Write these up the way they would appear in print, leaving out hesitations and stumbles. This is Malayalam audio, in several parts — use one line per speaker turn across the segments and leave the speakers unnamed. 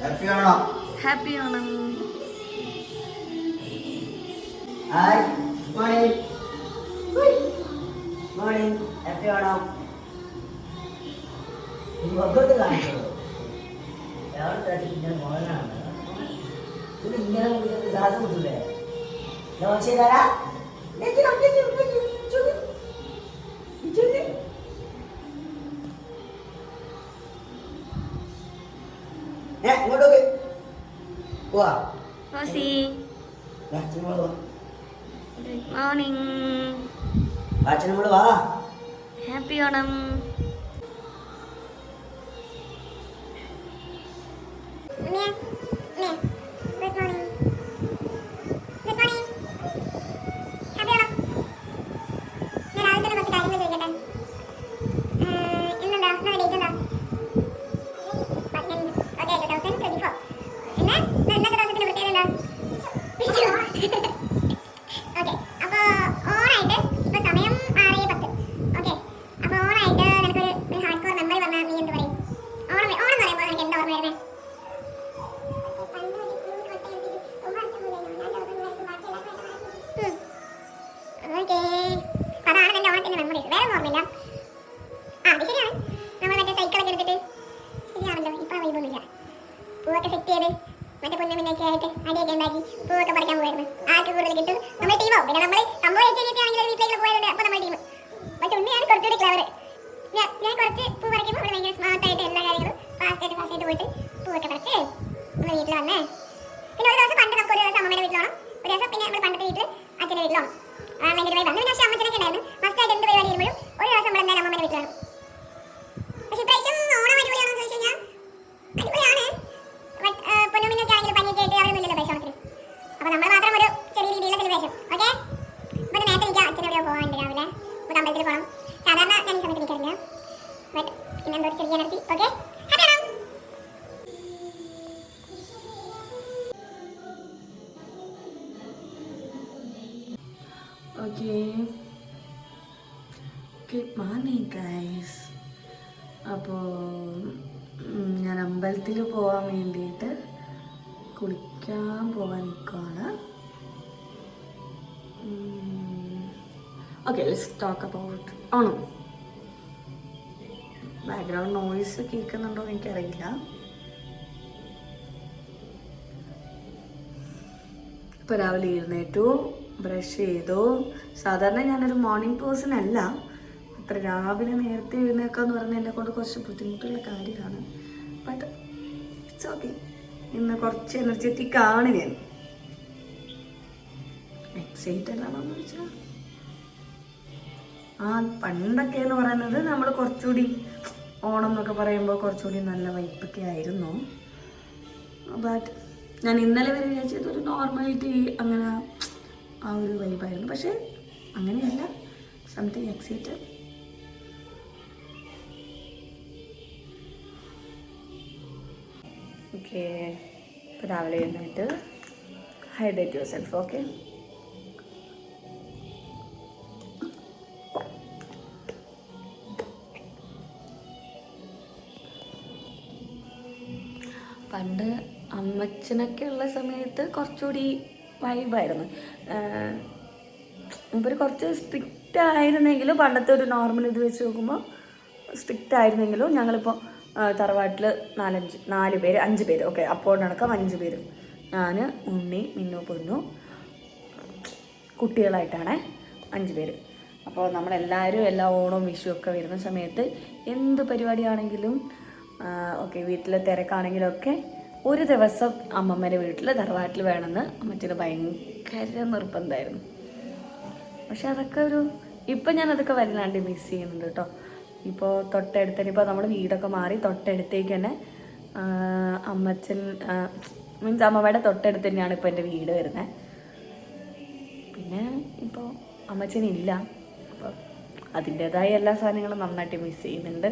Happy Onam.
Hi morning morning happy Onam. Obbattu കാണിച്ചത് ഇങ്ങനെ മോഹനാണ്. ഇത് ഇങ്ങനെ കുടിച്ചിട്ട് ശ്വാസം കിട്ടൂലേ? ശരിയാ ഇങ്ങോട്ടൊക്കെ പോവാ.
Good morning.
അച്ഛനോട് വാ.
ഹാപ്പി ഓണം. പൂവൊക്കെ സെറ്റ് ചെയ്ത് മറ്റേ പൊന്നമിനൊക്കെ ആയിട്ട് അടിയൊക്കെ ഉണ്ടാക്കി പൂവൊക്കെ പറിക്കാൻ പോയിരുന്നു. ആർക്ക് കൂടുതൽ കിട്ടും നമ്മൾ ടീമോ. പിന്നെ നമ്മൾ സംഭവം ആണെങ്കിൽ വീട്ടിലേക്ക് പോയതുകൊണ്ട് അപ്പോൾ നമ്മൾ ടീം. പക്ഷെ ഉണ്ണിയാണ് കുറച്ചുകൂടി ക്ലവർ. ഞാൻ കുറച്ച് പൂ പറിക്കുമ്പോൾ അവിടെ ഭയങ്കര സ്മാർട്ടായിട്ട് എല്ലാ കാര്യങ്ങളും ഫാസ്റ്റായിട്ട് പോയിട്ട് പൂവൊക്കെ പറിച്ച് നമ്മൾ വീട്ടിൽ വന്നേ. പിന്നെ ഒരു ദിവസം പണ്ട് നമുക്ക് ഒരു ദിവസം അമ്മയുടെ വീട്ടിലോണം, ഒരു ദിവസം പിന്നെ നമ്മൾ പണ്ടത്തെ വീട്ടിൽ അച്ഛൻ്റെ വീട്ടിലോണം. ഭയങ്കര വൈബ്. അന്ന് പക്ഷേ അമ്മച്ചനൊക്കെ ഉണ്ടായിരുന്നു. മസ്റ്റായിട്ട് എന്ത് പരിപാടി വരുമ്പോഴും ഒരു ദിവസം നമ്മൾ എന്തായാലും അമ്മയുടെ വീട്ടിലാണ്. പക്ഷെ ഇപ്രാവശ്യം ഓണം അടിപൊളിയാണോ എന്ന് ചോദിച്ചു കഴിഞ്ഞാൽ അടിപൊളിയാണ്. പൊന്നുമിനൊക്കെ ആണെങ്കിൽ പനിയൊക്കെ ആയിട്ട് അവരൊന്നുമില്ലല്ലോ പരിശോധനത്തിന്. അപ്പോൾ നമ്മൾ മാത്രം ഒരു ചെറിയ രീതിയിലുള്ള സെലിബ്രേഷൻ. ഓക്കെ, അപ്പോൾ നേരത്തെ എനിക്ക് അച്ഛൻ എവിടെയോ പോകാനുണ്ട് രാവിലെ. നമുക്ക് അമ്പലത്തിൽ പോകണം. സാധാരണ ഞാൻ ഈ സമയത്ത് നിൽക്കാറില്ല. ബട്ട് ഇന്നെന്തോ ഒരു ചെറിയ energy. Okay, okay. Good morning guys. അപ്പോൾ ഞാൻ അമ്പലത്തിൽ പോകാൻ വേണ്ടിയിട്ട് കുളിക്കാൻ പോകാൻ നിൽക്കുകയാണ്. Okay, let's talk about Onam. Background noise കേൾക്കുന്നുണ്ടോ എനിക്കറിയില്ല. ഇപ്പോൾ രാവിലെ എഴുന്നേറ്റു, ബ്രഷ് ചെയ്തു. സാധാരണ ഞാനൊരു മോർണിംഗ് പേഴ്സൺ അല്ല. അത്ര രാവിലെ നേരത്തെ എഴുന്നേക്കാന്ന് പറഞ്ഞാൽ എന്നെ കൊണ്ട് കുറച്ച് ബുദ്ധിമുട്ടുള്ള കാര്യമാണ്. But it's okay. ഇന്ന് കുറച്ച് എനർജറ്റിക് ആണ് ഞാൻ. എക്സൈറ്റഡ് ആണോ എന്ന് ചോദിച്ചാൽ പണ്ടൊക്കെ എന്ന് പറയുന്നത് നമ്മൾ കുറച്ചുകൂടി ഓണം എന്നൊക്കെ പറയുമ്പോൾ കുറച്ചുകൂടി നല്ല വൈപ്പൊക്കെ ആയിരുന്നു. ബട്ട് ഞാൻ ഇന്നലെ വരെ വിചാരിച്ചത് ഒരു നോർമാലിറ്റി അങ്ങനെ ആ ഒരു വൈബായിരുന്നു. പക്ഷേ അങ്ങനെയല്ല, സംതിങ് എക്സൈറ്റഡ്. ഓക്കെ, ഇപ്പോൾ രാവിലെ എഴുന്നേറ്റ് ഹൈഡ്രേറ്റ് യുവർ സെൽഫ്. ഓക്കെ, പണ്ട് അമ്മച്ചനൊക്കെ ഉള്ള സമയത്ത് കുറച്ചുകൂടി വൈബായിരുന്നു. മുമ്പ് കുറച്ച് സ്ട്രിക്റ്റ് ആയിരുന്നെങ്കിലും, പണ്ടത്തെ ഒരു നോർമൽ ഇത് വെച്ച് നോക്കുമ്പോൾ സ്ട്രിക്റ്റ് ആയിരുന്നെങ്കിലും, ഞങ്ങളിപ്പോൾ തറവാട്ടിൽ 5 പേര്. ഓക്കെ, അപ്പോൾ നടക്കാം 5 പേര്. ഞാൻ, ഉണ്ണി, മിന്നു, പൊന്നു, കുട്ടികളായിട്ടാണ് 5 പേര്. അപ്പോൾ നമ്മളെല്ലാവരും എല്ലാ ഓണവും വിഷുവൊക്കെ വരുന്ന സമയത്ത് എന്ത് പരിപാടിയാണെങ്കിലും ഓക്കെ, വീട്ടിലെ തിരക്കാണെങ്കിലൊക്കെ ഒരു ദിവസം അമ്മമ്മേൻ്റെ വീട്ടിൽ തറവാട്ടിൽ വേണമെന്ന് അമ്മച്ചിന് ഭയങ്കര നിർബന്ധമായിരുന്നു. പക്ഷെ അതൊക്കെ ഇപ്പം ഞാനതൊക്കെ വല്ലാണ്ട് മിസ് ചെയ്യുന്നുണ്ട് കേട്ടോ. ഇപ്പോൾ തൊട്ടടുത്ത് തന്നെ, ഇപ്പോൾ നമ്മൾ വീടൊക്കെ മാറി തൊട്ടടുത്തേക്ക് തന്നെ അമ്മച്ചൻ മീൻസ് അമ്മമ്മയുടെ തൊട്ടടുത്ത് തന്നെയാണ് ഇപ്പോൾ എൻ്റെ വീട് വരുന്നത്. പിന്നെ ഇപ്പോൾ അമ്മച്ചനില്ല, അപ്പോൾ അതിൻ്റേതായ എല്ലാ സാധനങ്ങളും നന്നായിട്ട് മിസ് ചെയ്യുന്നുണ്ട്.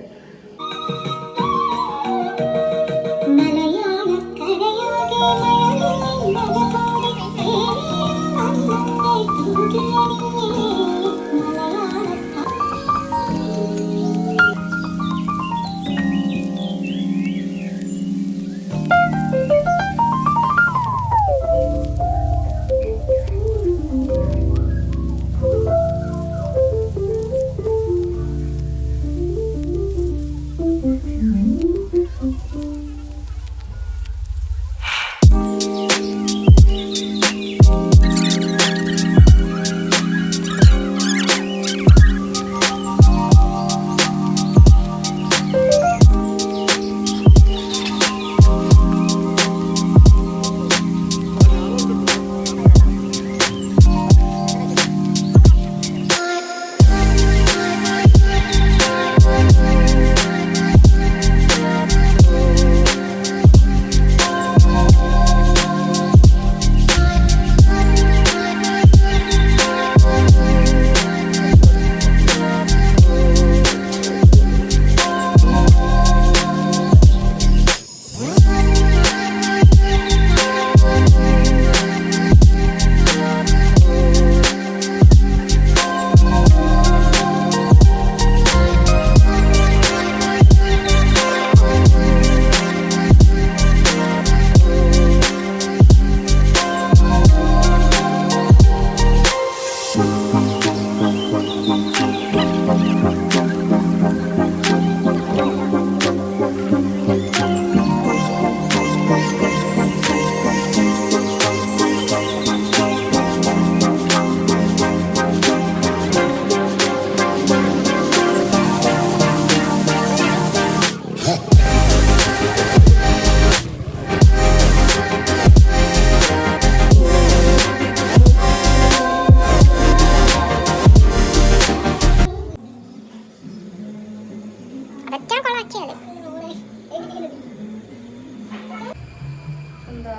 എന്താ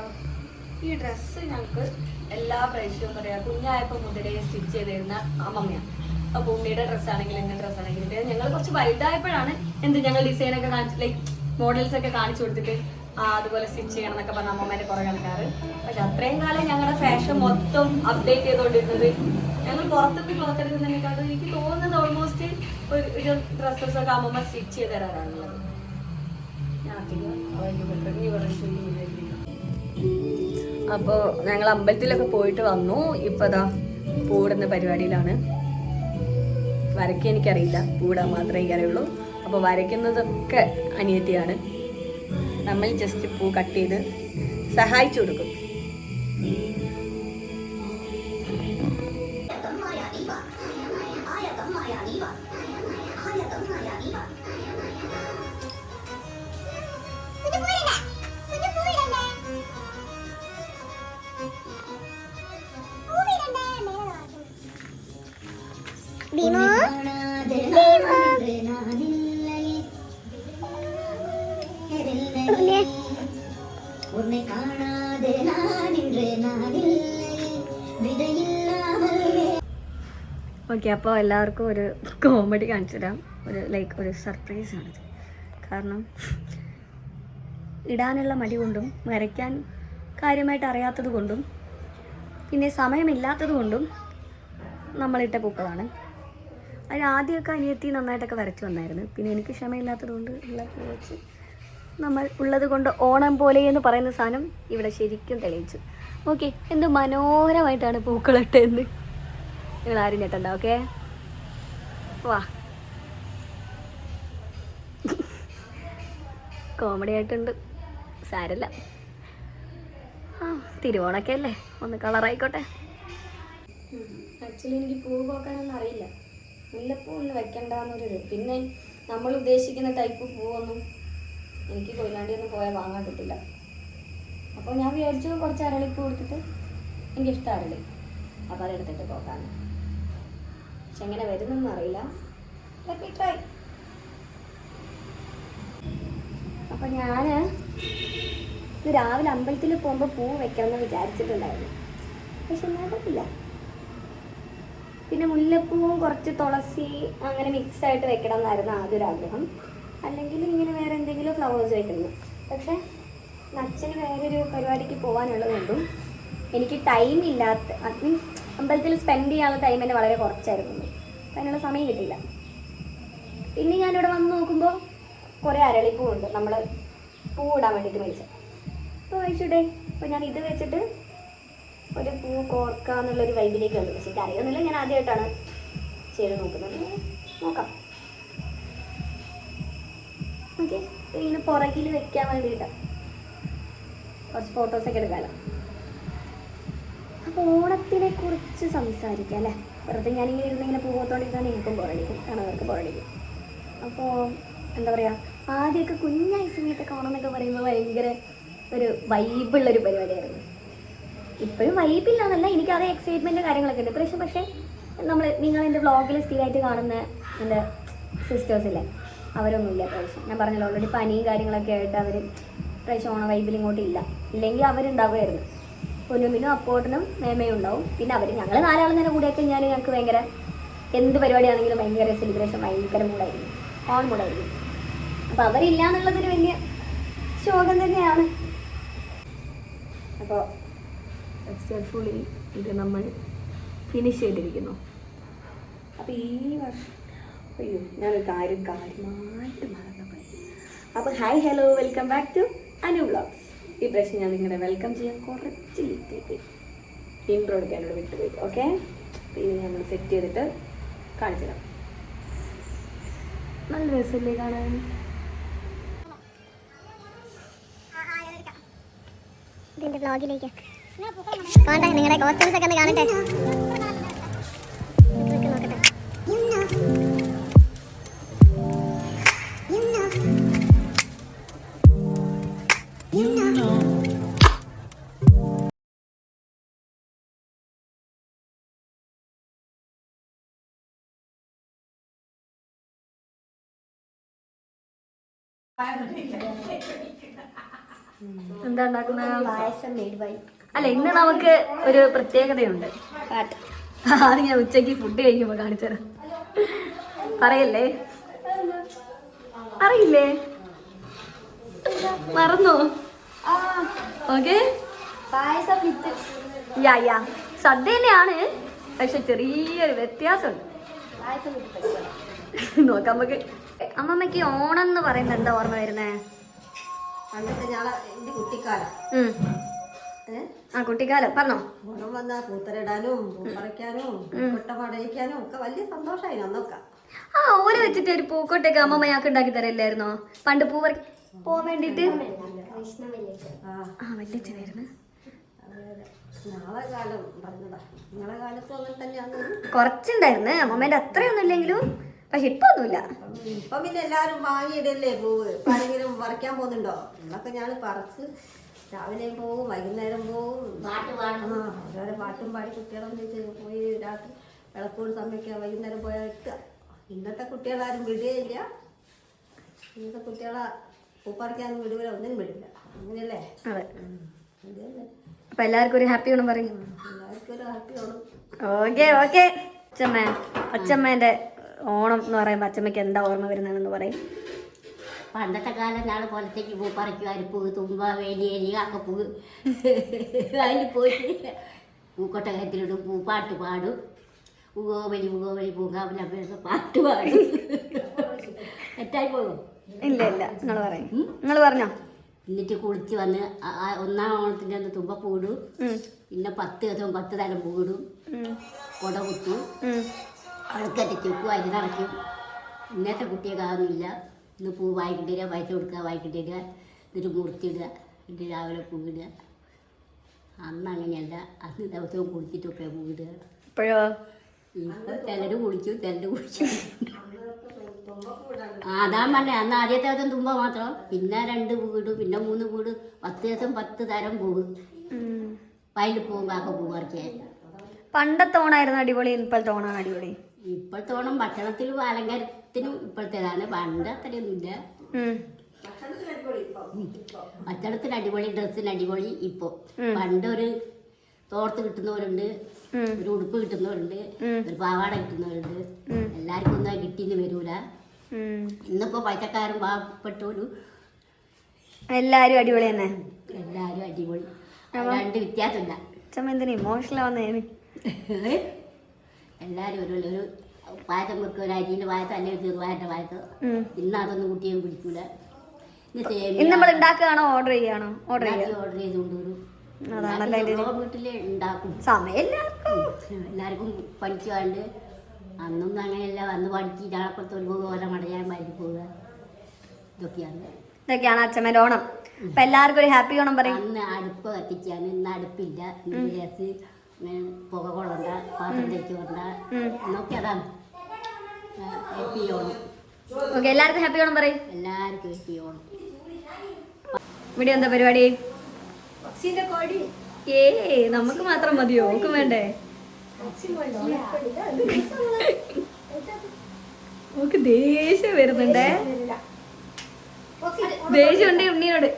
ഈ ഡ്രസ്സ് ഞങ്ങൾക്ക് എല്ലാ പ്രാവശ്യവും പറയാ കുഞ്ഞായപ്പോൾ മുതലേ സ്റ്റിച്ച് ചെയ്ത് തരുന്ന അമ്മമ്മയാണ്. അപ്പോൾ ഉണ്ണിയുടെ ഡ്രസ്സാണെങ്കിലും എൻ്റെ ഡ്രസ്സാണെങ്കിലും ഞങ്ങൾ കുറച്ച് വലുതായപ്പോഴാണ് ഞങ്ങൾ ഡിസൈനൊക്കെ കാണിച്ച് ലൈക്ക് മോഡൽസ് ഒക്കെ കാണിച്ചു കൊടുത്തിട്ട് അതുപോലെ സ്റ്റിച്ച് ചെയ്യണം എന്നൊക്കെ പറഞ്ഞ അമ്മമ്മേൻ്റെ പുറകെ നടക്കാറ്. പക്ഷെ അത്രയും കാലം ഞങ്ങളുടെ ഫാഷൻ മൊത്തം അപ്ഡേറ്റ് ചെയ്തുകൊണ്ടിരുന്നത് ഞങ്ങൾ പുറത്തുനിന്ന് ക്ലോത്ത് എടുക്കുന്നതിനേക്കാളും എനിക്ക് തോന്നുന്നത് ഓൾമോസ്റ്റ് ഒരു ഡ്രസ്സസൊക്കെ അമ്മമ്മ സ്റ്റിച്ച് ചെയ്ത് തരാറാണുള്ളത്. അപ്പോൾ ഞങ്ങൾ അമ്പലത്തിലൊക്കെ പോയിട്ട് വന്നു. ഇപ്പോൾ അതാ പൂവിടുന്ന പരിപാടിയിലാണ്. വരയ്ക്കാൻ എനിക്കറിയില്ല, പൂവിടാൻ മാത്രമേ എനിക്കറിയുള്ളൂ. അപ്പോൾ വരയ്ക്കുന്നതൊക്കെ അനിയത്തിയാണ്. നമ്മൾ ജസ്റ്റ് പൂ കട്ട് ചെയ്ത് സഹായിച്ചു കൊടുക്കും. ഓക്കെ, അപ്പോൾ എല്ലാവർക്കും ഒരു കോമഡി കാണിച്ചു തരാം. ഒരു സർപ്രൈസാണിത്. കാരണം ഇടാനുള്ള മടി കൊണ്ടും വരയ്ക്കാൻ കാര്യമായിട്ട് അറിയാത്തത് കൊണ്ടും പിന്നെ സമയമില്ലാത്തത് കൊണ്ടും നമ്മളിട്ട പൂക്കളാണ്. അതിന് ആദ്യമൊക്കെ അനിയത്തി നന്നായിട്ടൊക്കെ വരച്ചു വന്നായിരുന്നു. പിന്നെ എനിക്ക് ക്ഷമയില്ലാത്തത് കൊണ്ട് വെച്ച് നമ്മൾ ഉള്ളത് കൊണ്ട് ഓണം പോലെ എന്ന് പറയുന്ന സാധനം ഇവിടെ ശരിക്കും തെളിയിച്ചു. ഓക്കെ, എന്ത് മനോഹരമായിട്ടാണ് പൂക്കളിട്ടെന്ന് നിങ്ങൾ ആരും ഞെട്ടണ്ട. ഓക്കെ, വാ. കോമഡി ആയിട്ടുണ്ട്, സാരല്ല. തിരുവോണൊക്കെ അല്ലേ, ഒന്ന് കളറായിക്കോട്ടെ. ആക്ച്വലി എനിക്ക് പൂ പോക്കാനൊന്നും അറിയില്ല. മുല്ലപ്പൂ ഒന്ന് വെക്കണ്ടെന്നൊരു പിന്നെ നമ്മൾ ഉദ്ദേശിക്കുന്ന ടൈപ്പ് പൂവൊന്നും എനിക്ക് കൊയിലാണ്ടിയൊന്നും പോയാൽ വാങ്ങാൻ കിട്ടില്ല. അപ്പോൾ ഞാൻ വിചാരിച്ചു കുറച്ച് അരളിപ്പൂ കൊടുത്തിട്ട്, എനിക്കിഷ്ടം അരളി, അപ്പോൾ അതെടുത്തിട്ട് പോകാൻ. പക്ഷെ എങ്ങനെ വരുന്നൊന്നും അറിയില്ല. Let me try. അപ്പോൾ ഞാൻ രാവിലെ അമ്പലത്തിൽ പോകുമ്പോൾ പൂ വെക്കണമെന്ന് വിചാരിച്ചിട്ടുണ്ടായിരുന്നു. പക്ഷെ നടക്കില്ല. പിന്നെ മുല്ലപ്പൂവും കുറച്ച് തുളസി അങ്ങനെ മിക്സായിട്ട് വെക്കണം എന്നായിരുന്നു ആദ്യം ആഗ്രഹം. അല്ലെങ്കിൽ ഇങ്ങനെ വേറെ എന്തെങ്കിലും ഫ്ലവേഴ്സ് വെക്കുന്നു. പക്ഷേ അച്ഛന് വേറൊരു പരിപാടിക്ക് പോകാനുള്ളത് കൊണ്ടും എനിക്ക് ടൈം ഇല്ലാത്ത, മീൻസ് അമ്പലത്തിൽ സ്പെൻഡ് ചെയ്യാനുള്ള ടൈം തന്നെ വളരെ കുറച്ചായിരുന്നു. അപ്പം അതിനുള്ള സമയം കിട്ടില്ല. പിന്നെ ഞാനിവിടെ വന്ന് നോക്കുമ്പോൾ കുറേ അരളിപ്പൂവുണ്ട്, നമ്മൾ പൂ ഇടാൻ വേണ്ടിയിട്ട് മേടിച്ചത്. അപ്പോൾ കഴിച്ചിട്ടേ, അപ്പോൾ ഞാൻ ഇത് വെച്ചിട്ട് ഒരു പൂ കോർക്കുക എന്നുള്ളൊരു വൈബിലേക്ക് ഉണ്ട്. പക്ഷെ എനിക്കറിയൊന്നുമില്ല, ഞാൻ ആദ്യമായിട്ടാണ് ചെയ്ത് നോക്കുന്നത്. നോക്കാം. ഓക്കെ, ഇങ്ങനെ പുറകിൽ വെക്കാൻ വേണ്ടിയിട്ടാണ്. കുറച്ച് ഫോട്ടോസൊക്കെ എടുക്കാമല്ലോ. അപ്പോൾ ഓണത്തിനെ കുറിച്ച് സംസാരിക്കാം അല്ലേ. വെറുതെ ഞാനിങ്ങനെ ഇരുന്നിങ്ങനെ പൂവത്തോണ്ടിരുന്നാൽ എനിക്കും ബോറടിക്കും, കാണുന്നവർക്ക് ബോറടിക്കും. അപ്പോൾ എന്താ പറയുക, ആദ്യമൊക്കെ കുഞ്ഞായ സമയത്തൊക്കെ ഓണം എന്നൊക്കെ പറയുമ്പോൾ ഭയങ്കര ഒരു വൈബുള്ളൊരു പരിപാടിയായിരുന്നു. ഇപ്പോഴും വൈബില്ലാന്നല്ല, എനിക്കത് എക്സൈറ്റ്മെൻറ്റ് കാര്യങ്ങളൊക്കെ ഉണ്ട്. പക്ഷേ നിങ്ങൾ എൻ്റെ വ്ളോഗിൽ സ്ഥിരമായിട്ട് കാണുന്ന എൻ്റെ സിസ്റ്റേഴ്സില്ലേ, അവരൊന്നുമില്ല പ്രാവശ്യം. ഞാൻ പറഞ്ഞല്ലോ ഓൾറെഡി പനിയും കാര്യങ്ങളൊക്കെ ആയിട്ട് അവർ പ്രാവശ്യം ഓണ വൈബിൽ ഇങ്ങോട്ടില്ല. ഇല്ലെങ്കിൽ അവരുണ്ടാവുമായിരുന്നു. പൊന്നുമിനും അപ്പോട്ടനും മേമയും ഉണ്ടാവും. പിന്നെ ഞങ്ങൾ നാലാളും തന്നെ കൂടിയൊക്കെ ഞങ്ങൾക്ക് ഭയങ്കര എന്ത് പരിപാടിയാണെങ്കിലും ഭയങ്കര സെലിബ്രേഷൻ, ഭയങ്കര മൂടായിരിക്കും, ഓൺ മൂടായിരിക്കും. അപ്പോൾ അവരില്ല എന്നുള്ളതൊരു വലിയ ശോകം തന്നെയാണ്. അപ്പോൾ സക്സസ്ഫുള്ളി ഇത് നമ്മൾ ഫിനിഷ് ചെയ്തിരിക്കുന്നു. അപ്പോൾ ഈ വർഷം അയ്യോ ഞാനൊരു കാര്യമായിട്ട് മറന്നുപോയി. അപ്പോൾ hi hello, welcome back to Anu vlogs. ഈ പ്രശ്നം ഞാൻ നിങ്ങളുടെ വെൽക്കം ചെയ്യാൻ കുറച്ച് ലിറ്റേക്ക് ഇൻട്രോ എടുക്കാനോട് വിട്ടുപോയി. ഓക്കെ, പിന്നെ നമ്മൾ സെറ്റ് ചെയ്തിട്ട് കാണിച്ചു തരാം. നല്ല രസമല്ലേ കാണാൻ.
ഇതിന്റെ വ്ളോഗിലേക്ക് നിങ്ങളുടെ കോസ്റ്റ്യൂംസ് ഒക്കെ ഒന്ന് കാണട്ടെ. നോക്കട്ടെ.
എന്താ ഉണ്ടാക്കുന്നത്?
പായസം മെയ്ഡ് ബൈ.
അല്ല, ഇന്ന് നമുക്ക് ഒരു പ്രത്യേകതയുണ്ട്. അത് ഞാൻ ഉച്ചയ്ക്ക് ഫുഡ് കഴിക്കുമ്പോ കാണിച്ചുതരാം. പറയല്ലേ? അറിയില്ലേ? മറന്നോ? ഓക്കെ,
പായസം വിത്ത്
യാ സദ്യ തന്നെയാണ്, പക്ഷെ ചെറിയൊരു വ്യത്യാസമുണ്ട്.
പായസം വിത്ത്
നോക്കാം നമുക്ക്. അമ്മമ്മക്ക് ഓണം എന്ന് പറയുന്നത് എന്താ ഓർമ്മ വരുന്നേ?
പണ്ടത്തെ ഞാളെ എൻ്റെ കുട്ടിക്കാലം.
ആ കുട്ടിക്കാലം പറഞ്ഞോ.
ഓണം വന്നാൽ പൂത്തരയിടാനും പൂപ്പറിക്കാനും കൊട്ട പടയിക്കാനും ഒക്കെ വലിയ സന്തോഷമായി അന്നൊക്കെ.
ആ ഓല വെച്ചിട്ട് ഒരു പൂക്കോട്ടൊക്കെ അമ്മമ്മ ഞങ്ങൾക്ക് ഉണ്ടാക്കി തരല്ലായിരുന്നോ പണ്ട്? പൂ പറി പോവാൻ വേണ്ടിട്ട് വല്യച്ഛനായിരുന്നു.
നാളെ കാലം പറഞ്ഞതാ, നിങ്ങളെ കാലത്തും അങ്ങനെ തന്നെയാണ്.
കുറച്ചുണ്ടായിരുന്നു അമ്മമ്മേന്റെ അത്രയൊന്നും ഇല്ലെങ്കിലും, പക്ഷെ ഇപ്പൊ ഒന്നുമില്ല.
ഇപ്പം പിന്നെ എല്ലാരും വാങ്ങിയിടല്ലേ പൂവ്. ഇപ്പം ആരെങ്കിലും പറിക്കാൻ പോകുന്നുണ്ടോ? എന്നൊക്കെ ഞാൻ പറിച്ച് രാവിലെയും പോകും, വൈകുന്നേരം പോകും, ഓരോരോ പാട്ടും പാടി കുട്ടികളൊന്നിച്ച് പോയി രാത്രി വിളക്കോട് സമയത്ത് വൈകുന്നേരം പോയാൽ എത്തുക. ഇന്നത്തെ കുട്ടികളാരും വിടുകയില്ല. ഇന്നത്തെ കുട്ടികളെ പൂ പറിക്കാനും വിടുവില്ല, ഒന്നിനും വിടില്ല. അങ്ങനെയല്ലേ?
അതെ.
അതല്ലേ,
അപ്പൊ എല്ലാവർക്കും ഒരു ഹാപ്പി ഓണം പറയും.
എല്ലാവർക്കും ഒരു ഹാപ്പി ഓണം.
ഓക്കെ. അച്ഛമ്മേന്റെ ഓണം എന്ന് പറയുമ്പോ അച്ഛമ്മയ്ക്ക് എന്താ ഓർമ്മ വരുന്നതെന്ന് പറയും.
പണ്ടത്തെ കാലം ഞാൻ പുറത്തേക്ക് പൂ പറിക്കും, അരിപ്പൂ, തുമ്പ, വേലിയേലി, അക്കപ്പൂ. അതിൽ പോയിട്ട് പൂക്കൊട്ടകത്തിലിടും, പാട്ട് പാടും. പൂകോവലി പൂങ്കാവലൊക്കെ പാട്ട് പാടും. തെറ്റായി പോകും?
ഇല്ല നിങ്ങൾ പറഞ്ഞോ.
എന്നിട്ട് കുളിച്ച് വന്ന് ഒന്നാം ഓണത്തിൻ്റെ അന്ന് തുമ്പ പൂടും. പിന്നെ 10 ദിവസം 10 തരം പൂടും. കുട കുത്തും, അഴുക്കത്തി ചുക്കും, അരി നിറയ്ക്കും. ഇന്നത്തെ കുട്ടിയൊക്കെ ആകുന്നില്ല. ഇന്ന് പൂ വായിക്കിട്ടിടുക, പൈസ കൊടുക്കുക, വായിക്കിട്ടിടുക, എന്നിട്ട് മുറിച്ചിടുക, എന്നിട്ട് രാവിലെ പൂവിടുക. അന്ന് അങ്ങനെയല്ല, അന്ന് ദിവസവും കുളിച്ചിട്ടൊക്കെ പൂവിടുക.
ഇപ്പോഴോ?
ഇപ്പം ചിലർ കുളിക്കും, ചിലർ കുളിക്കും. അതാ പറഞ്ഞേ, അന്ന് ആദ്യത്തെ ദിവസം തുമ്പ മാത്രം, പിന്നെ 2 പൂവിടും, പിന്നെ 3 പൂവിടും. 10 ദിവസം 10 തരം പൂവ്. വയലിൽ പൂവും കാക്ക പൂ പറിക്കാൻ.
പണ്ടത്തെ ഓണായിരുന്നു അടിപൊളി, ഇപ്പോഴത്തെ ഓണാണ് അടിപൊളി?
ഇപ്പോഴത്തെ ഓണം ഭക്ഷണത്തിലും അലങ്കാരത്തിനും ഇപ്പോഴത്തേതാണ്. പണ്ട് അത്രയൊന്നുമില്ല. ഭക്ഷണത്തിന് അടിപൊളി, ഡ്രസ്സിന് അടിപൊളി. ഇപ്പോൾ പണ്ടൊരു തോർത്ത് കിട്ടുന്നവരുണ്ട്, ഒരു ഉടുപ്പ് കിട്ടുന്നവരുണ്ട്, ഒരു പാവാട കിട്ടുന്നവരുണ്ട്. എല്ലാവർക്കും ഒന്നും കിട്ടിയെന്ന് വരൂല. ഇന്നിപ്പോ പൈസക്കാരും പാവപ്പെട്ടോലും
എല്ലാരും അടിപൊളി തന്നെ.
എല്ലാരും അടിപൊളി, 2 വ്യത്യാസമില്ല.
എന്തിനാ ഇമോഷണൽ ആവുന്നതിന്?
എല്ലാരും ഒരു പായസം വെക്കുക, ഒരു അരിന്റെ പായസം അല്ലെങ്കിൽ ചെറുപായന്റെ പായസം. ഇന്ന് അതൊന്നും കുട്ടിയും പിടിക്കൂല.
ഇന്ന് നമ്മൾ ഉണ്ടാക്കുകയാണോ ഓർഡർ ചെയ്യാണോ? ഓർഡർ
ചെയ്തുകൊണ്ട് വരും. വീട്ടില് ഉണ്ടാക്കും.
സമയമില്ല
എല്ലാവർക്കും പഠിക്കാണ്ട്. അന്നൊന്നും അങ്ങനെയല്ല, വന്ന് പഠിച്ച് ചാളപ്പുറത്ത് ഒരു പോലെ മടയാൻ പറ്റി പോവുക.
ഇതൊക്കെയാണ് അച്ഛമ്മേന്റെ ഓണം. അപ്പൊ എല്ലാവർക്കും ഒരു ഹാപ്പി ഓണം പറയും.
അന്ന് അടുപ്പ് കത്തിച്ചാണ്, ഇന്ന് അടുപ്പില്ല. ഇന്ന് ഗ്യാസ്, പുക കൊള്ളണ്ട, പാത്രം തേച്ച് കൊണ്ട എന്നൊക്കെ. അതാണ് ഹാപ്പി ഓണം.
ഓക്കെ, എല്ലാവർക്കും ഹാപ്പി ഓണം പറയും.
എല്ലാവർക്കും ഹാപ്പി ഓണം.
ഇവിടെ എന്താ പരിപാടി? നമുക്ക് മാത്രം മതിയോ? ഓക്കും വേണ്ടേ? ഓക്ക് ദേഷ്യം വരുന്നുണ്ടേ. ദേഷ്യമുണ്ട് ഉണ്ണിയോട്.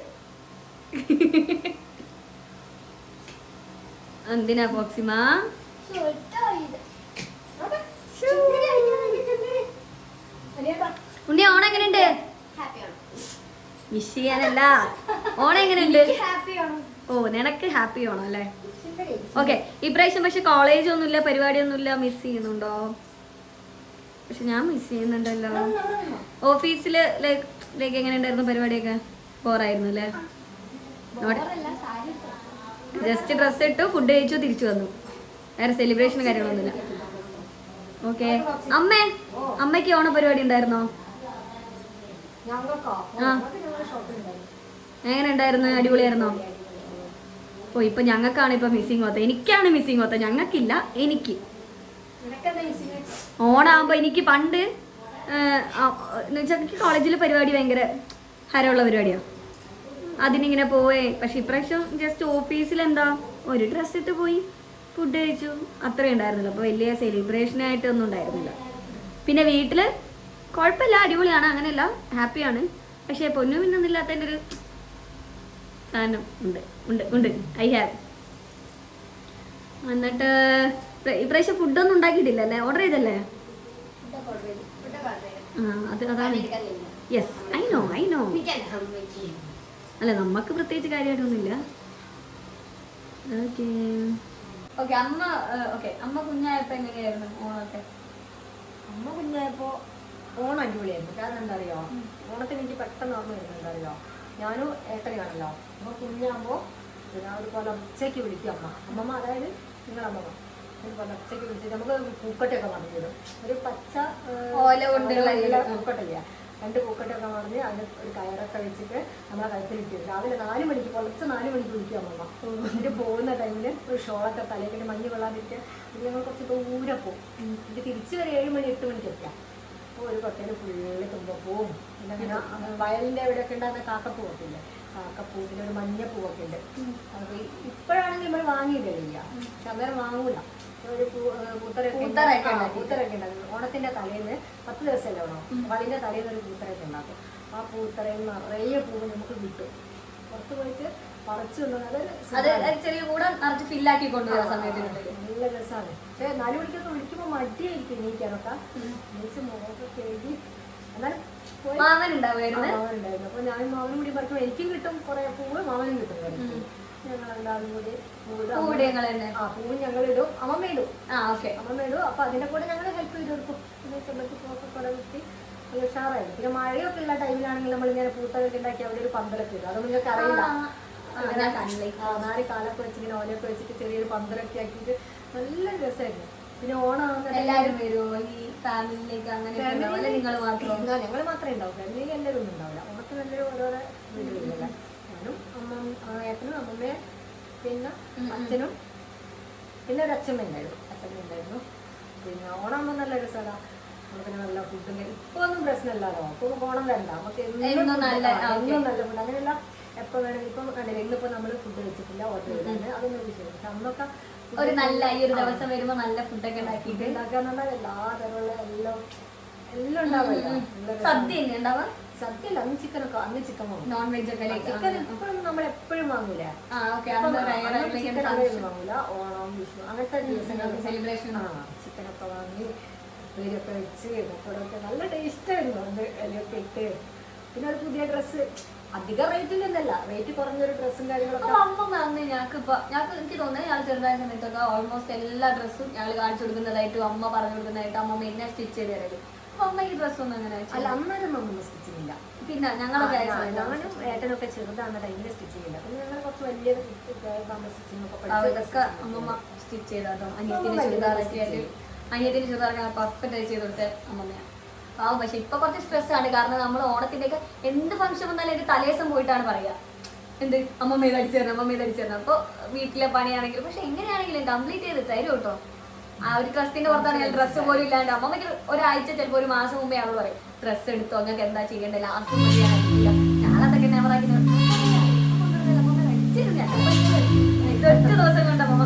എന്തിനാ ഫോക്സിമ? ഉണ്ണി ഓണം എങ്ങനെയുണ്ട്? വിഷ് ചെയ്യാനല്ല, ഓണം എങ്ങനെയുണ്ട്? ഓ, നിനക്ക് ഹാപ്പി ഓണം അല്ലേ? ഓക്കെ. ഇപ്രാവശ്യം പക്ഷെ കോളേജ് ഒന്നുമില്ല, പരിപാടിയൊന്നുമില്ല. മിസ് ചെയ്യുന്നുണ്ടോ? പക്ഷെ ഞാൻ മിസ് ചെയ്യുന്നുണ്ടല്ലോ. ഓഫീസില് ലൈക്ക് എങ്ങനെ ഉണ്ടായിരുന്നു പരിപാടിയൊക്കെ? ബോറായിരുന്നു അല്ലേ? ജസ്റ്റ് ഡ്രസ് ഇട്ടു, ഫുഡ് കഴിച്ചു, തിരിച്ചു വന്നു. വേറെ സെലിബ്രേഷൻ കാര്യങ്ങളൊന്നുമില്ല. ഓക്കെ. അമ്മയ്ക്ക് ഓണ പരിപാടി ഉണ്ടായിരുന്നോ? ആ, എങ്ങനെ ഉണ്ടായിരുന്നു? അടിപൊളിയായിരുന്നോ? ഓ, ഇപ്പൊ ഞങ്ങൾക്കാണ് ഇപ്പൊ മിസ്സിങ് മൊത്തം. എനിക്കാണ് മിസ്സിങ് മൊത്തം, ഞങ്ങൾക്കില്ല, എനിക്ക്. ഓണാകുമ്പോ എനിക്ക് പണ്ട് എന്ന് വെച്ചാൽ എനിക്ക് കോളേജിൽ പരിപാടി ഭയങ്കര ഹരമുള്ള പരിപാടിയാണ്. അതിനിങ്ങനെ പോവേ. പക്ഷെ ഇപ്രാവശ്യം ജസ്റ്റ് ഓഫീസിൽ എന്താ ഒരു ഡ്രസ്സ് ഇട്ട് പോയി, ഫുഡ് കഴിച്ചു, അത്രയും ഉണ്ടായിരുന്നില്ല. അപ്പോൾ വലിയ സെലിബ്രേഷനായിട്ടൊന്നും ഉണ്ടായിരുന്നില്ല. പിന്നെ വീട്ടിൽ കുഴപ്പമില്ല, അടിപൊളിയാണ്, അങ്ങനെയല്ല, ഹാപ്പിയാണ്. പക്ഷേ പൊന്നു പിന്നൊന്നുമില്ലാത്തതിൻ്റെ ഒരു സാധനം ഉണ്ട് ഉണ്ട് ഉണ്ട് ഐ ഹാവ്. എന്നിട്ട് ഇപ്രാവശ്യം ഫുഡൊന്നും ഉണ്ടാക്കിയിട്ടില്ല അല്ലേ? ഓർഡർ ചെയ്തല്ലേ? അതാണ്. Yes, I know. അല്ല, നമുക്ക് പ്രത്യേകിച്ച് കാര്യമായിട്ടൊന്നുമില്ല. ഓക്കെ അമ്മ കുഞ്ഞായപ്പോ എങ്ങനെയായിരുന്നു ഓണമൊക്കെ?
അമ്മ കുഞ്ഞായപ്പോ ഓണം അടിപൊളിയായിരുന്നു. കാരണം എന്താ അറിയോ, ഓണത്തിന് എനിക്ക് പെട്ടെന്ന് ഓർമ്മ വരുന്നത് എന്താ അറിയോ, ഞാനും ഏട്ടനെയാണല്ലോ. അമ്മ കുഞ്ഞാകുമ്പോ പിന്നെ ഒരു പുലർച്ചയ്ക്ക് വിളിക്കും അമ്മമ്മ, അതായത് നിങ്ങളമ്മമ്മ ഒരു പുലർച്ചയ്ക്ക് വിളിച്ചിട്ട് നമുക്ക് പൂക്കട്ടയൊക്കെ മറിഞ്ഞു തരും. ഒരു പച്ച
ഓല കൊണ്ടുള്ള
പൂക്കട്ടയില്ല, 2 പൂക്കട്ടയൊക്കെ മറിഞ്ഞ് അതിന് ഒരു കയറൊക്കെ വെച്ചിട്ട് നമ്മളെ കഴുത്തിലിട്ട് രാവിലെ 4 മണിക്ക് പുലർച്ചെ 4 മണിക്ക് വിളിക്കും അമ്മമ്മ. എന്നിട്ട് പോകുന്ന ടൈമിൽ ഒരു ഷോളൊക്കെ തലയ്ക്കിട്ട് മഞ്ഞ് കൊള്ളാതിരിക്കുക. ഇത് ഞങ്ങൾ കുറച്ച് ദൂരെ പോകും. ഇത് തിരിച്ച് വരെ 7 മണി 8 മണിക്ക് എത്താം. അപ്പോൾ ഒരു കൊട്ടയിൽ ഫുള്ള് തുമ്പപ്പൂവും പിന്നെ അങ്ങനെ വയലിൻ്റെ എവിടെയൊക്കെ ഉണ്ടാകുന്ന കാക്കപ്പൂവൊക്കെ ഇല്ലേ, കാക്കപ്പൂ, പിന്നെ ഒരു മഞ്ഞപ്പൂവൊക്കെ ഉണ്ട്. അത് ഇപ്പോഴാണെങ്കിൽ നമ്മൾ വാങ്ങിയിട്ടില്ല, പക്ഷെ അന്നേരം വാങ്ങൂല. ഒരു പൂത്തരൊക്കെ ഉണ്ടാക്കും. ഓണത്തിന്റെ തലേന്ന് 10 ദിവസമല്ലേ ഓണം, അപ്പോൾ അതിന്റെ തലേന്ന് ഒരു പൂത്തരൊക്കെ ഉണ്ടാക്കും. ആ പൂത്തറയിൽ നിറയെ പൂവ് നമുക്ക് കിട്ടും. പുറത്ത് പോയിട്ട് പറിച്ചു കൊണ്ടുവന്നത്
ചെറിയ കൂടെ നിറച്ച് ഫില്ലാക്കി കൊണ്ടുവരുന്ന സമയത്ത്
നല്ല രസമാണ്. പക്ഷെ 4 മണിക്കൊക്കെ വിളിക്കുമ്പോൾ മടിയായിരിക്കും എണീക്കാനൊക്കെ. എണീച്ച് മുഖമൊക്കെ കഴുകി എന്നാലും
മാവനുണ്ടാവുമായിരുന്നു.
അപ്പോൾ ഞാനും മാവനും കൂടി പറിക്കുമ്പോൾ എനിക്കും കിട്ടും കുറേ പൂവ്, മാവനും കിട്ടും. ഞങ്ങളെല്ലാവരും കൂടി പൂവ് ഞങ്ങളിടും, അമ്മ ഇടും. അമ്മ ഇടും. അപ്പൊ അതിന്റെ കൂടെ ഞങ്ങൾ ഹെൽപ്പ് ചെയ്ത് കൊടുക്കും. പിന്നെ ചെമ്പത്തി പൂവൊക്കെ കുറെ കുത്തി അത് ഉഷാറായിരുന്നു. പിന്നെ മഴയൊക്കെ ഉള്ള ടൈമിലാണെങ്കിൽ നമ്മളിങ്ങനെ പൂത്തൊക്കെ ഉണ്ടാക്കി അവിടെ ഒരു പന്തലൊക്കെ ഇടും. അതൊന്നും നിങ്ങൾക്ക് അറിയില്ല. 4 കാലൊക്കെ വെച്ച് ഇങ്ങനെ ഓലയൊക്കെ വെച്ചിട്ട് ചെറിയൊരു പന്തലൊക്കെ ആക്കിയിട്ട് നല്ല രസമായിരുന്നു. പിന്നെ ഓണം
എല്ലാവരും വരുമോ ഈ ഫാമിലിയിലേക്ക്? അങ്ങനെ നിങ്ങൾ മാത്രം?
ഞങ്ങൾ മാത്രമേ ഉണ്ടാവും, ഫാമിലിയിൽ എല്ലാവരും ഒന്നും ഉണ്ടാവില്ല. ഓണത്തിന് എല്ലാവരും ഓരോരോ വീടുകളിലല്ല. ഞാനും ഏട്ടനും അമ്മമ്മയും പിന്നെ അച്ഛനും പിന്നെ ഒരു അച്ഛമ്മ ഉണ്ടായിരുന്നു. പിന്നെ ഓണാകുമ്പോൾ നല്ല രസമാണ്. പിന്നെ നല്ല ഫുഡും ഇപ്പൊ ഒന്നും പ്രശ്നമില്ലല്ലോ. ഇപ്പൊ ഓണം വരണ്ട, നമുക്ക് എന്നും നല്ല ഫുഡ്. അങ്ങനെയല്ല, എപ്പോൾ വേണമെങ്കിൽ ഇപ്പം കണ്ടില്ല, ഇന്നിപ്പോൾ നമ്മൾ ഫുഡ് വെച്ചിട്ടില്ല, ഓർഡർ ചെയ്താണ്, അതൊന്നും വിഷയം. പക്ഷെ അന്നൊക്കെ
ഒരു നല്ല ഈ ഒരു ദിവസം വരുമ്പോ നല്ല ഫുഡൊക്കെ ഉണ്ടാക്കിയിട്ട്
ഉണ്ടാക്കാന്ന് പറഞ്ഞാൽ എല്ലാ തരമുള്ള എല്ലാം ഉണ്ടാവില്ല.
സദ്യ തന്നെ ഉണ്ടാവാ?
സദ്യ അല്ല, അന്ന് ചിക്കനൊക്കെ, അന്ന് ചിക്കൻ വാങ്ങും.
നോൺ വെജ് ഒക്കെ
ചിക്കൻ ഇപ്പോഴും നമ്മൾ എപ്പോഴും വാങ്ങൂല. ചിക്കൻ അങ്ങനെ വാങ്ങൂല. ഓണം, വിഷു അങ്ങനത്തെ ദിവസങ്ങൾ
സെലിബ്രേഷൻ
ചിക്കനൊക്കെ വാങ്ങി പേരൊക്കെ വെച്ച് പപ്പടമൊക്കെ നല്ല ടേസ്റ്റായിരുന്നു. അത് ഇലയൊക്കെ ഇട്ട് പിന്നെ ഒരു പുതിയ ഡ്രസ്സ്, അധികം റേറ്റിലൊന്നല്ല, റേറ്റ് കുറഞ്ഞൊരു ഡ്രസ്സും കാര്യങ്ങളൊക്കെ
അമ്മ പറഞ്ഞു. ഞങ്ങൾക്ക് എനിക്ക് തോന്നുന്നത് ഞങ്ങൾ ചെറുതായ സമയത്തൊക്കെ ഓൾമോസ്റ്റ് എല്ലാ ഡ്രസ്സും ഞങ്ങൾ കാണിച്ചു കൊടുക്കുന്നതായിട്ടും അമ്മ പറഞ്ഞു കൊടുക്കുന്നതായിട്ടും അമ്മ എന്നെ സ്റ്റിച്ച് ചെയ്ത് തരും. അപ്പൊ അമ്മ ഈ ഡ്രസ്സൊന്നും അങ്ങനെ
അല്ല, അന്നേരം ഒന്നും സ്റ്റിച്ച് ചെയ്യില്ല.
പിന്നെ ഞങ്ങളൊക്കെ
ഞാനും ഏട്ടനൊക്കെ ചെറുതാണ് ടൈമിൽ സ്റ്റിച്ച് ചെയ്യില്ല. പിന്നെ ഞങ്ങൾ കുറച്ച് വലിയ സ്റ്റിച്ചിങ് ഒക്കെ
അതൊക്കെ അമ്മമ്മ സ്റ്റിച്ച് ചെയ്താട്ടോ. അനിയത്തിന് ചുരിദാറൊക്കെ ആയിട്ട് അനിയത്തിന് ചുരിദാറൊക്കെ പെർഫെക്റ്റ് ആയി ചെയ്ത് കൊടുത്ത അമ്മമ്മയാണ്. പാവം. പക്ഷെ ഇപ്പൊ കുറച്ച് സ്ട്രെസ്സാണ്. കാരണം നമ്മൾ ഓണത്തിൻ്റെയൊക്കെ എന്ത് ഫംഗ്ഷൻ വന്നാലും ഒരു തലേദിവസം പോയിട്ടാണ് പറയുക, എന്ത് അമ്മമ്മ ഇത് അടിച്ചു തരണം. അപ്പോൾ വീട്ടിലെ പണിയാണെങ്കിലും പക്ഷെ എങ്ങനെയാണെങ്കിലും കംപ്ലീറ്റ് ചെയ്ത് തരും കേട്ടോ. ആ ഒരു ഡ്രസ്സിന്റെ പുറത്താണെങ്കിൽ ഡ്രസ്സ് പോലും ഇല്ലാണ്ട് അമ്മമ്മയ്ക്ക് ഒരാഴ്ച ചിലപ്പോൾ ഒരു മാസം മുമ്പേ അവൾ പറയും ഡ്രസ്സ് എടുത്തോ, നിങ്ങൾക്ക് എന്താ ചെയ്യേണ്ടത്, ലാസ്റ്റ് ചെയ്യാനില്ല. ഞാനതൊക്കെ നെവറാക്കി ഒറ്റ ദിവസം കൊണ്ട് അമ്മമ്മ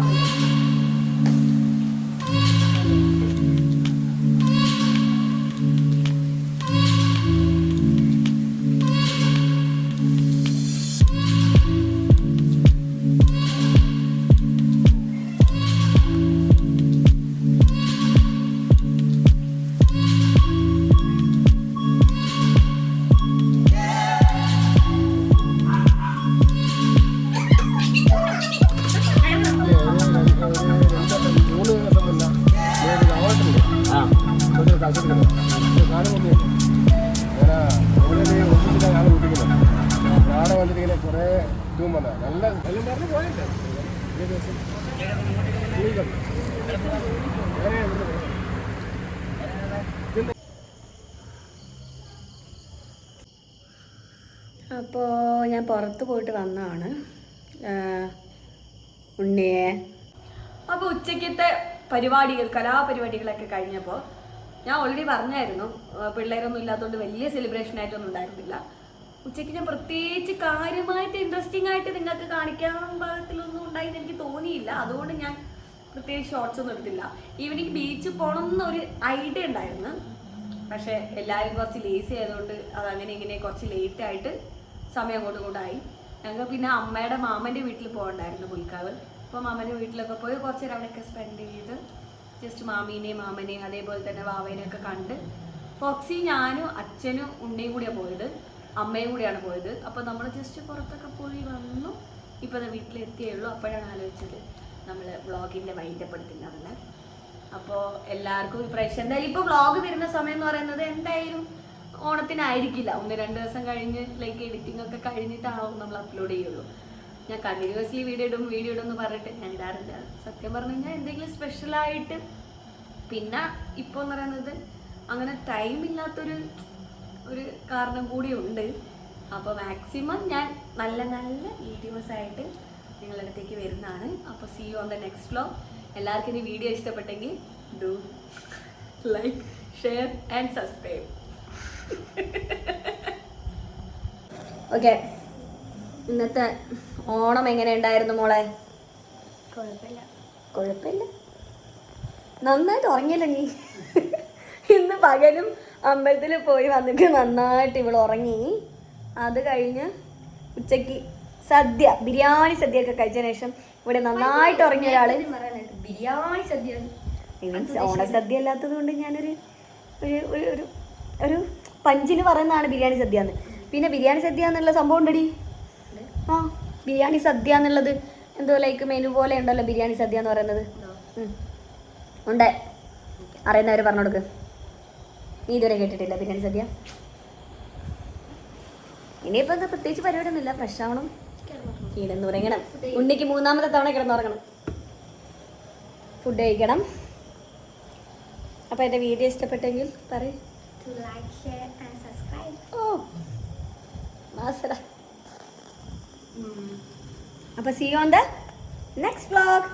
അപ്പോൾ ഞാൻ പുറത്ത് പോയിട്ട് വന്നതാണ് ഉണ്ണിയെ. അപ്പോൾ ഉച്ചയ്ക്കത്തെ പരിപാടികൾ, കലാപരിപാടികളൊക്കെ കഴിഞ്ഞപ്പോൾ ഞാൻ ഓൾറെഡി പറഞ്ഞായിരുന്നു പിള്ളേരൊന്നും ഇല്ലാത്തതുകൊണ്ട് വലിയ സെലിബ്രേഷൻ ആയിട്ടൊന്നും ഉണ്ടായിരുന്നില്ല. ഉച്ചയ്ക്ക് ഞാൻ പ്രത്യേകിച്ച് കാര്യമായിട്ട് ഇൻട്രസ്റ്റിംഗ് ആയിട്ട് നിങ്ങൾക്ക് കാണിക്കാൻ പാകത്തിലൊന്നും ഉണ്ടായെന്ന് എനിക്ക് തോന്നിയില്ല. അതുകൊണ്ട് ഞാൻ പ്രത്യേകിച്ച് ഷോർട്സ് ഒന്നും എടുത്തില്ല. ഈവനിങ് ബീച്ചിൽ പോകണം എന്നൊരു ഐഡിയ ഉണ്ടായിരുന്നു. പക്ഷേ എല്ലാവരും കുറച്ച് ലേസി ആയതുകൊണ്ട് അതങ്ങനെ ഇങ്ങനെ കുറച്ച് ലേറ്റായിട്ട് സമയം അങ്ങോട്ടും ഇങ്ങോട്ടായി. ഞങ്ങൾ പിന്നെ അമ്മയുടെ മാമൻ്റെ വീട്ടിൽ പോകണ്ടായിരുന്നു പുൽക്കാവ്. അപ്പോൾ മാമൻ്റെ വീട്ടിലൊക്കെ പോയി കുറച്ച് നേരം അവിടെയൊക്കെ സ്പെൻഡ് ചെയ്ത് ജസ്റ്റ് മാമീനെയും മാമനെയും അതേപോലെ തന്നെ വാവേനെയൊക്കെ കണ്ട് ഫോക്സി ഞാനും അച്ഛനും ഉണ്ണിയും കൂടിയാണ് പോയത്, അമ്മയും കൂടിയാണ് പോയത്. അപ്പോൾ നമ്മൾ ജസ്റ്റ് പുറത്തൊക്കെ പോയി വന്നു. ഇപ്പോൾ വീട്ടിലെത്തിയേ ഉള്ളൂ. അപ്പോഴാണ് ആലോചിച്ചത് നമ്മൾ വ്ളോഗിൻ്റെ വൈൻഡപ്പെടുത്തുന്നതല്ലേ. അപ്പോൾ എല്ലാവർക്കും ഇപ്രാവശ്യം എന്തായാലും ഇപ്പോൾ വ്ളോഗ് വരുന്ന സമയം എന്ന് പറയുന്നത് എന്തായാലും ഓണത്തിനായിരിക്കില്ല, 1-2 ദിവസം കഴിഞ്ഞ് ലൈക്ക് എഡിറ്റിംഗ് ഒക്കെ കഴിഞ്ഞിട്ടാവും നമ്മൾ അപ്ലോഡ് ചെയ്യുള്ളൂ. ഞാൻ കണ്ടിന്യൂസ്ലി വീഡിയോ ഇടും എന്ന് പറഞ്ഞിട്ട് ഞാൻ ഇടാറില്ല. സത്യം പറഞ്ഞു കഴിഞ്ഞാൽ എന്തെങ്കിലും സ്പെഷ്യലായിട്ട്. പിന്നെ ഇപ്പോൾ എന്ന് പറയുന്നത് അങ്ങനെ ടൈം ഇല്ലാത്തൊരു കാരണം കൂടി ഉണ്ട്. അപ്പോൾ മാക്സിമം ഞാൻ നല്ല നല്ല വീഡിയോസായിട്ട് നിങ്ങളുടെ അടുത്തേക്ക് വരുന്നതാണ്. അപ്പോൾ see you on the next vlog. എല്ലാവർക്കും ഈ വീഡിയോ ഇഷ്ടപ്പെട്ടെങ്കിൽ do like, share and subscribe. Okay, ഇന്നത്തെ ഓണം എങ്ങനെ ഉണ്ടായിരുന്നു മോളെ? കുഴപ്പമില്ല, നന്നായിട്ട് ഉറങ്ങിയല്ലോ നീ. ഇന്ന് പകലും അമ്പലത്തിൽ പോയി വന്നിട്ട് നന്നായിട്ട് ഇവൾ ഉറങ്ങി. അത് കഴിഞ്ഞ് ഉച്ചയ്ക്ക് സദ്യ, ബിരിയാണി സദ്യ ഒക്കെ കഴിച്ചതിന് ശേഷം ഇവിടെ നന്നായിട്ട് ഉറങ്ങിയ ഒരാള്. ബിരിയാണി സദ്യ ഓണസദ്യ അല്ലാത്തത് കൊണ്ട് ഞാനൊരു ഒരു ഒരു പഞ്ചിന് പറയുന്നതാണ് ബിരിയാണി സദ്യ എന്ന്. പിന്നെ ബിരിയാണി സദ്യ എന്നുള്ള സംഭവം ഉണ്ടടി. ആ, ബിരിയാണി സദ്യ എന്നുള്ളത് എന്തോ ലൈക്ക് മെനു പോലെ ഉണ്ടല്ലോ ബിരിയാണി സദ്യ എന്ന് പറയുന്നത്. ഉണ്ട്, അറിയുന്നവർ പറഞ്ഞു കൊടുക്ക്. നീ ഇതുവരെ കേട്ടിട്ടില്ല ബിരിയാണി സദ്യ? ഇനിയിപ്പോൾ എന്താ പ്രത്യേകിച്ച് പരിപാടിയൊന്നുമില്ല, ഫ്രഷ് ആവണം, കിടന്നുറങ്ങണം. ഉണ്ണിക്ക് 3ാമത്തെ തവണ കിടന്നുറങ്ങണം, ഫുഡ് കഴിക്കണം. അപ്പോൾ എൻ്റെ വീഡിയോ ഇഷ്ടപ്പെട്ടെങ്കിൽ പറയും.
To like, share and subscribe.
ഓ മാസട. അപ്പോൾ see you on the next vlog.